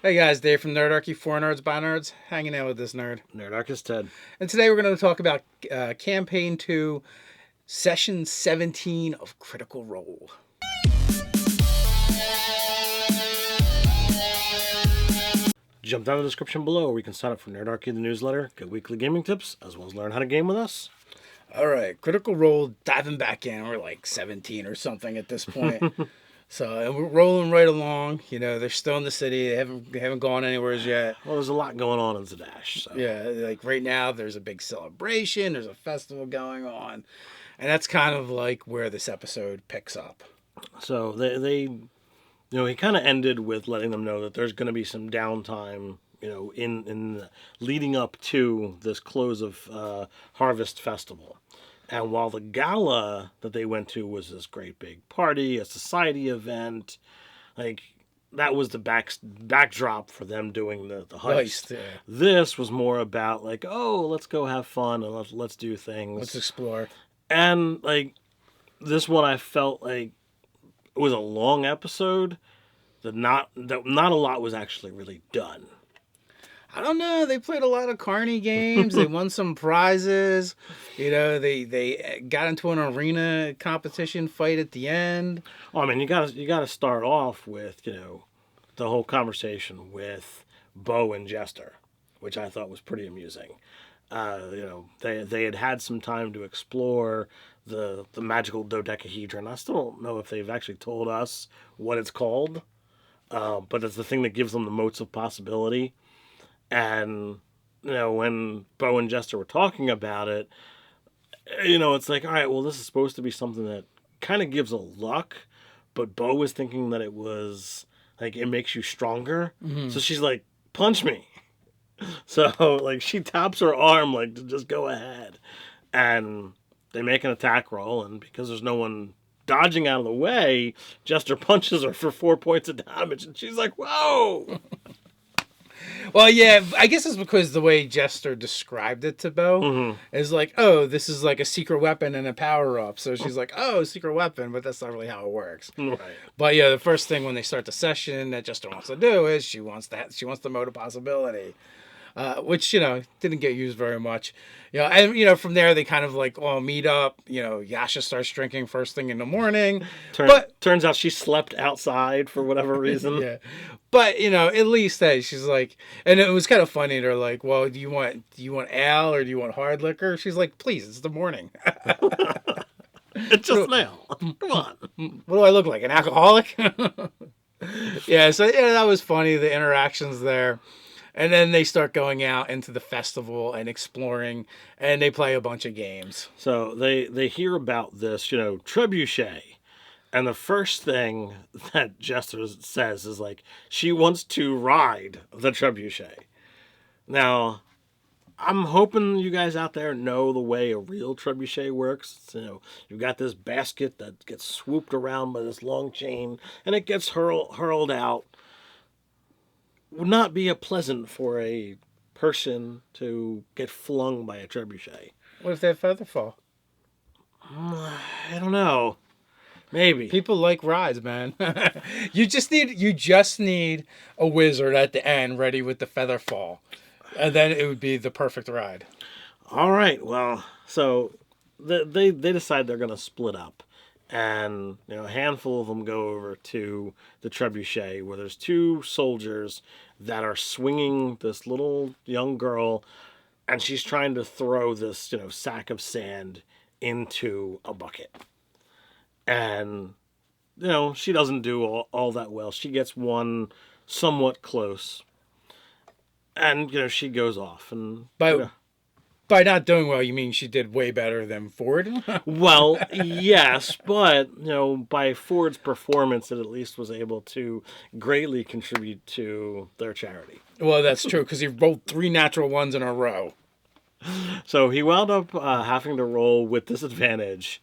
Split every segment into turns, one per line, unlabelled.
Hey guys, Dave from Nerdarchy, 4 Nerds by Nerds, hanging out with this nerd.
Nerdarchy Ted.
And today we're going to talk about Campaign 2, Session 17 of Critical Role.
Jump down in the description below where you can sign up for Nerdarchy, the newsletter, get weekly gaming tips, as well as learn how to game with us.
All right, Critical Role, diving back in. We're like 17 or something at this point. And we're rolling right along. You know, they're still in the city. They haven't gone anywhere as yet.
Well, there's a lot going on in Zadash. So.
Yeah, like right now there's a big celebration. There's a festival going on. And that's kind of like where this episode picks up.
So he kind of ended with letting them know that there's going to be some downtime, in leading up to this close of Harvest Festival. And while the gala that they went to was this great big party, a society event, like that was the backdrop for them doing the heist.
Yeah.
This was more about like, oh, let's go have fun and let's do things.
Let's explore.
And like this one, I felt like it was a long episode. Not a lot was actually really done.
I don't know. They played a lot of carny games. They won some prizes. They got into an arena competition fight at the end.
Well, I mean, you gotta start off with the whole conversation with Beau and Jester, which I thought was pretty amusing. They had some time to explore the magical dodecahedron. I still don't know if they've actually told us what it's called, but it's the thing that gives them the motes of possibility. And, when Beau and Jester were talking about it, it's like, all right, well, this is supposed to be something that kind of gives a luck, but Beau was thinking that it was, like, it makes you stronger. Mm-hmm. So she's like, punch me. So, like, she taps her arm, like, to just go ahead. And they make an attack roll, and because there's no one dodging out of the way, Jester punches her for 4 points of damage, and she's like, whoa!
Well, yeah, I guess it's because the way Jester described it to Beau is like, oh, this is like a secret weapon and a power-up. So she's like, oh, secret weapon, but that's not really how it works.
Right.
But yeah, the first thing when they start the session that Jester wants to do is she wants the mode of possibility. Which, didn't get used very much. And, from there, they kind of like all meet up. Yasha starts drinking first thing in the morning.
Turns out she slept outside for whatever reason.
Yeah. But, at least she's like, and it was kind of funny. They're like, well, do you want ale or do you want hard liquor? She's like, please, it's the morning.
It's just now. Come on.
What do I look like, an alcoholic? Yeah, so that was funny, the interactions there. And then they start going out into the festival and exploring, and they play a bunch of games.
So they hear about this, trebuchet. And the first thing that Jester says is like, she wants to ride the trebuchet. Now, I'm hoping you guys out there know the way a real trebuchet works. You've got this basket that gets swooped around by this long chain, and it gets hurled out. Would not be a pleasant for a person to get flung by a trebuchet.
What if they have feather fall?
I don't know. Maybe.
People like rides, man. You just need a wizard at the end ready with the feather fall. And then it would be the perfect ride.
All right. Well, so they decide they're going to split up. And, a handful of them go over to the trebuchet where there's 2 soldiers that are swinging this little young girl, and she's trying to throw this, sack of sand into a bucket. And, she doesn't do all that well. She gets one somewhat close. And, she goes off. And
By not doing well, you mean she did way better than Fjord?
Well, yes, but, by Fjord's performance, it at least was able to greatly contribute to their charity.
Well, that's true, because he rolled 3 natural ones in a row.
So he wound up having to roll with disadvantage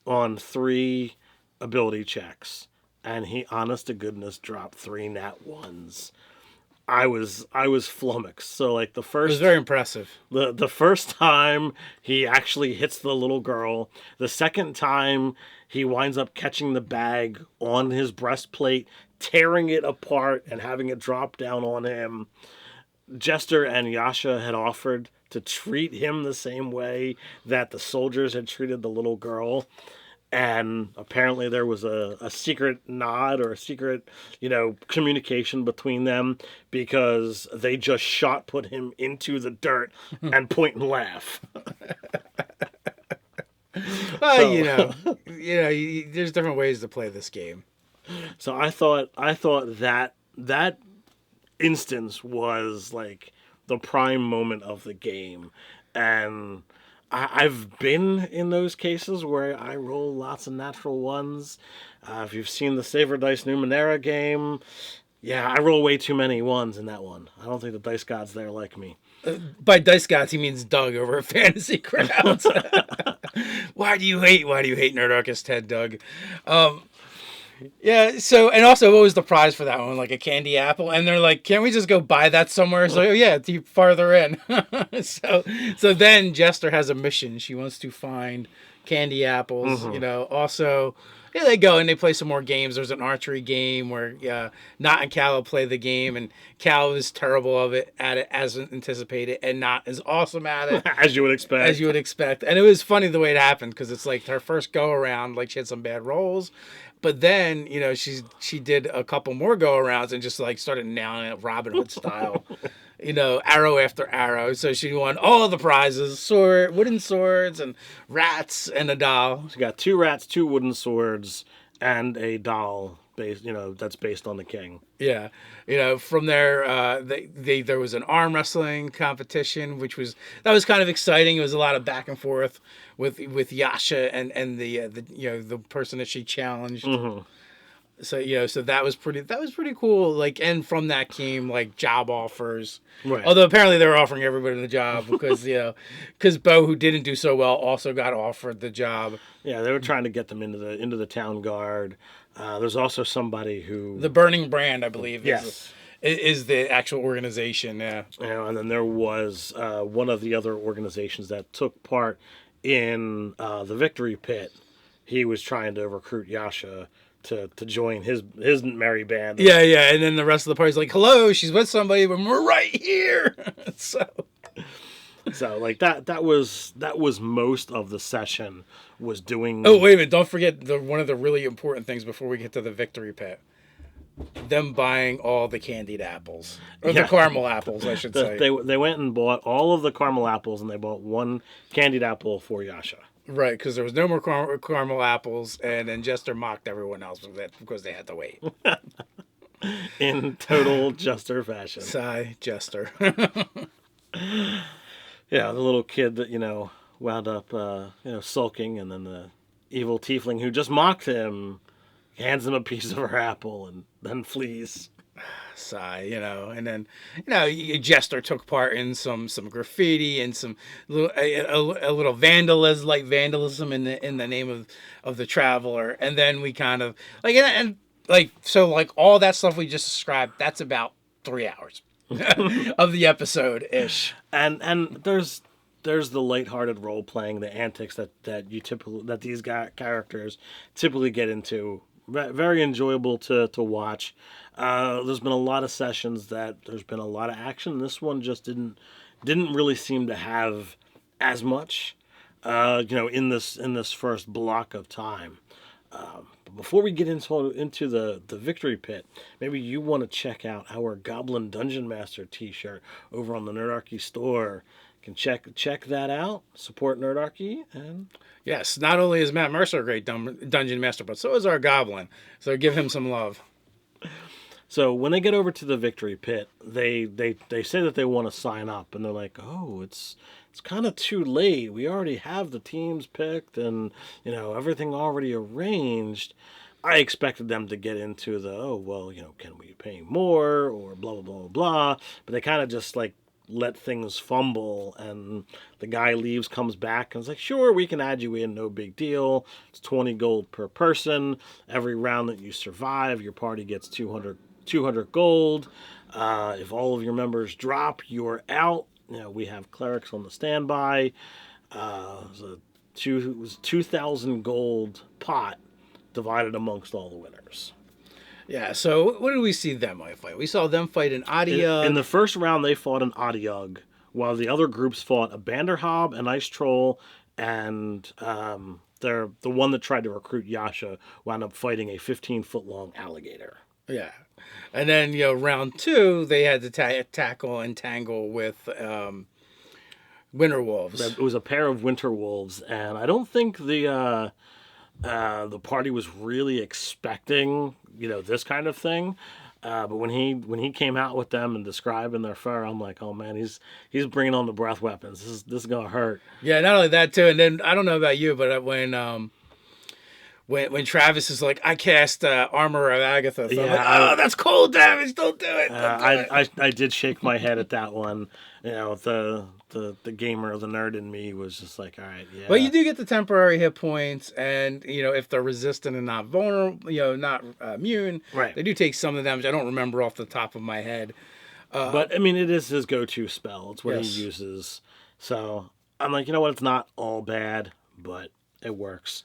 on 3 ability checks, and he, honest to goodness, dropped 3 nat ones. I was flummoxed. So like the first,
it was very impressive.
The first time he actually hits the little girl. The second time he winds up catching the bag on his breastplate, tearing it apart and having it drop down on him. Jester and Yasha had offered to treat him the same way that the soldiers had treated the little girl. And apparently there was a secret nod or a secret, communication between them, because they just put him into the dirt and point and laugh.
Well, there's different ways to play this game.
So I thought that instance was like the prime moment of the game, and I've been in those cases where I roll lots of natural ones. If you've seen the Saver Dice Numenera game, yeah, I roll way too many ones in that one. I don't think the dice gods there like me.
By dice gods, he means Doug over fantasy crowds. Why do you hate Nerdarchy's Ted, Doug? Yeah, so, and also, what was the prize for that one? Like a candy apple? And they're like, can't we just go buy that somewhere? So, yeah, it's farther in. so then Jester has a mission. She wants to find candy apples, Also, yeah, they go and they play some more games. There's an archery game where Nott and Cal play the game, and Cal is terrible at it as anticipated, and Nott is awesome at it.
As you would expect.
And it was funny the way it happened, because it's like her first go around, like she had some bad rolls. But then, she did a couple more go-arounds and just, like, started nailing it Robin Hood style. Arrow after arrow. So she won all of the prizes, wooden swords, and rats, and a doll.
She got 2 rats, 2 wooden swords, and a doll that's based on the king.
Yeah. From there, there was an arm wrestling competition, that was kind of exciting. It was a lot of back and forth with Yasha and the person that she challenged.
Mm-hmm.
So that was pretty cool. Like, and from that came like job offers.
Right.
Although apparently they were offering everybody the job because Beau, who didn't do so well, also got offered the job.
Yeah, they were trying to get them into the town guard. There's also somebody who...
The Burning Brand, I believe,
yes,
is the actual organization, yeah.
And then there was one of the other organizations that took part in the Victory Pit. He was trying to recruit Yasha to join his merry band.
Yeah, and then the rest of the party's like, hello, she's with somebody, but we're right here.
So like that was most of the session was doing.
Oh, wait a minute! Don't forget one of the really important things before we get to the Victory Pit. Them buying all the candied apples, or the caramel apples, I should say.
They went and bought all of the caramel apples, and they bought one candied apple for Yasha.
Right, because there was no more caramel apples, and then Jester mocked everyone else because they had to wait.
In total Jester fashion.
Sigh, Jester.
Yeah, the little kid that, wound up, sulking, and then the evil tiefling who just mocked him hands him a piece of her apple and then flees.
Sigh, and then, Jester took part in some graffiti and some a little vandalism in the name of the traveler, and then we kind of so all that stuff we just described. That's about 3 hours of the episode ish,
and there's the lighthearted role playing, the antics that these characters typically get into. Very enjoyable to watch. There's been a lot of sessions that there's been a lot of action. This one just didn't really seem to have as much, in this first block of time. But before we get into the Victory Pit, maybe you want to check out our Goblin Dungeon Master t-shirt over on the Nerdarchy store. You can check that out. Support Nerdarchy. And
yes, not only is Matt Mercer a great dungeon master, but so is our Goblin. So give him some love.
So when they get over to the Victory Pit, they say that they want to sign up, and they're like, "Oh, it's kind of too late. We already have the teams picked, and everything already arranged." I expected them to get into can we pay more or blah blah blah blah, but they kind of just let things fumble, and the guy leaves, comes back, and is like, "Sure, we can add you in, no big deal. It's 20 gold per person. Every round that you survive, your party gets 200 gold. If all of your members drop, you're out. We have clerics on the standby." It was 2,000 gold pot divided amongst all the winners.
Yeah, so what did we see them fight? We saw them fight an Adiog.
In the first round, they fought an Adiog, while the other groups fought a Banderhob, an Ice Troll, and the one that tried to recruit Yasha wound up fighting a 15-foot-long alligator.
Yeah. And then, round 2, they had to tackle and tangle with Winter Wolves.
It was a pair of Winter Wolves, and I don't think the party was really expecting, this kind of thing. But when he came out with them and describing their fur, I'm like, oh man, he's bringing on the breath weapons. This is gonna hurt.
Yeah, not only that too, and then I don't know about you, but when Travis is like, I cast Armor of Agatha, so I'm like, that's cold damage. Don't do it.
I did shake my head at that one. The gamer, the nerd in me was just like, all right, yeah.
But you do get the temporary hit points, and if they're resistant and not vulnerable, not immune,
right.
They do take some of the damage. I don't remember off the top of my head.
But I mean, it is his go-to spell. It's what he uses. So I'm like, you know what? It's not all bad, but it works.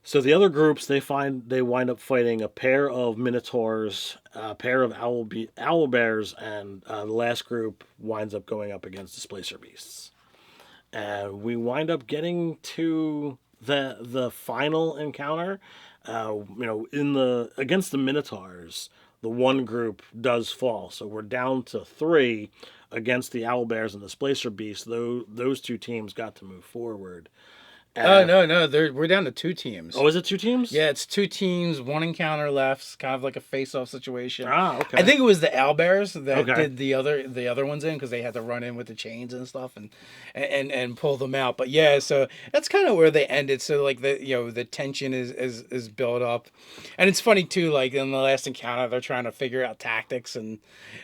So the other groups, they wind up fighting a pair of Minotaurs, a pair of Owlbears, and the last group winds up going up against Displacer Beasts. And we wind up getting to the final encounter. Against the Minotaurs, the one group does fall. So we're down to 3 against the Owlbears and the Displacer Beasts. Those two teams got to move forward.
No, we're down to 2 teams.
Oh, is it 2 teams?
Yeah, it's 2 teams, 1 encounter left. It's kind of like a face-off situation.
Ah, okay.
I think it was the Owlbears that did the other ones in because they had to run in with the chains and stuff and pull them out. But yeah, so that's kind of where they ended. So like the tension is built up, and it's funny too. Like in the last encounter, they're trying to figure out tactics and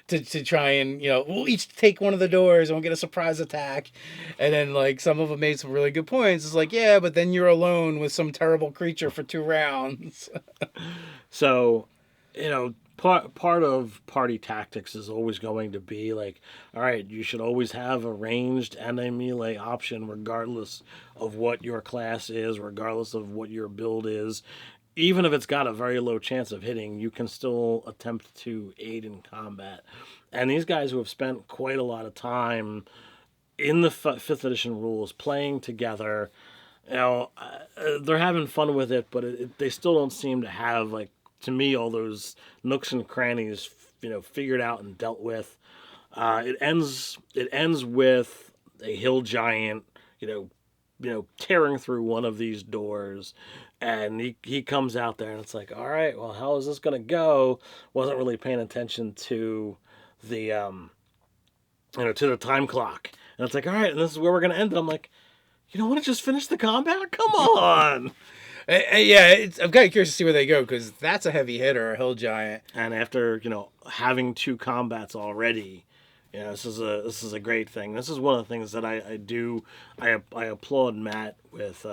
to try and we'll each take one of the doors and we'll get a surprise attack, and then like some of them made some really good points. It's like, yeah, but then you're alone with some terrible creature for 2 rounds.
So, part of party tactics is always going to be like, all right, you should always have a ranged and a melee option regardless of what your class is, regardless of what your build is. Even if it's got a very low chance of hitting, you can still attempt to aid in combat. And these guys who have spent quite a lot of time in the 5th edition rules playing together, they're having fun with it, but they still don't seem to have, like, to me, all those nooks and crannies, figured out and dealt with. It ends with a hill giant, tearing through one of these doors, and he comes out there, and it's like, all right, well, how is this gonna go? Wasn't really paying attention to the to the time clock, and it's like, all right, and this is where we're gonna end it. I'm like, you don't want to just finish the combat? Come on.
Yeah, I'm kind of curious to see where they go because that's a heavy hitter, a hill giant.
And after having 2 combats already, this is a great thing. This is one of the things that I do. I applaud Matt with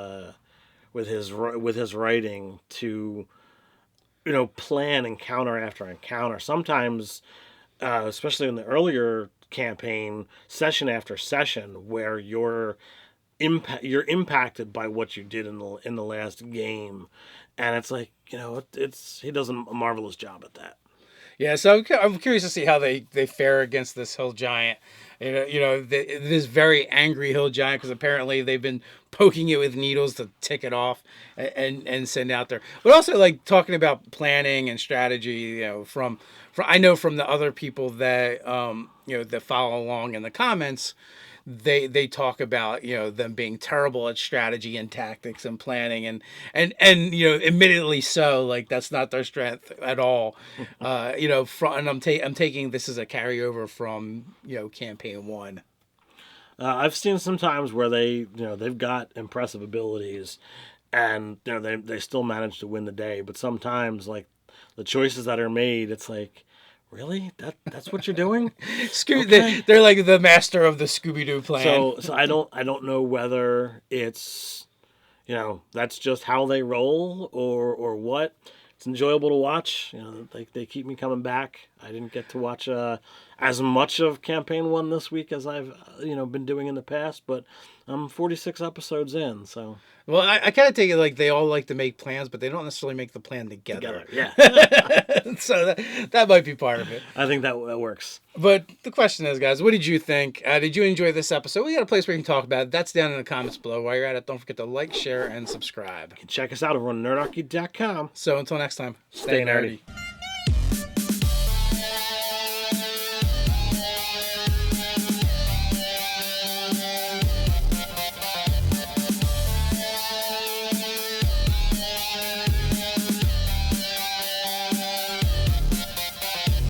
his writing to plan encounter after encounter. Sometimes, especially in the earlier campaign, session after session, where you're impacted by what you did in the last game, and it's like he does a marvelous job at that.
Yeah, so I'm curious to see how they fare against this hill giant. This very angry hill giant because apparently they've been poking it with needles to tick it off and send out there. But also like talking about planning and strategy. From I know from the other people that that follow along in the comments. They talk about them being terrible at strategy and tactics and planning and admittedly so, like that's not their strength at all. And I'm taking this as a carryover from campaign 1.
I've seen some times where they've got impressive abilities and they still manage to win the day, but sometimes like the choices that are made, it's like, really? That's what you're doing?
Okay. They're like the master of the Scooby-Doo plan.
So I don't know whether it's that's just how they roll or what. It's enjoyable to watch. They keep me coming back. I didn't get to watch as much of Campaign 1 this week as I've been doing in the past, but I'm 46 episodes in, so...
Well, I kind of take it like they all like to make plans, but they don't necessarily make the plan together.
Yeah.
So that might be part of it.
I think that works.
But the question is, guys, what did you think? Did you enjoy this episode? We got a place where you can talk about it. That's down in the comments below. While you're at it, don't forget to like, share, and subscribe.
You can check us out over on nerdarchy.com.
So until next time,
Stay nerdy.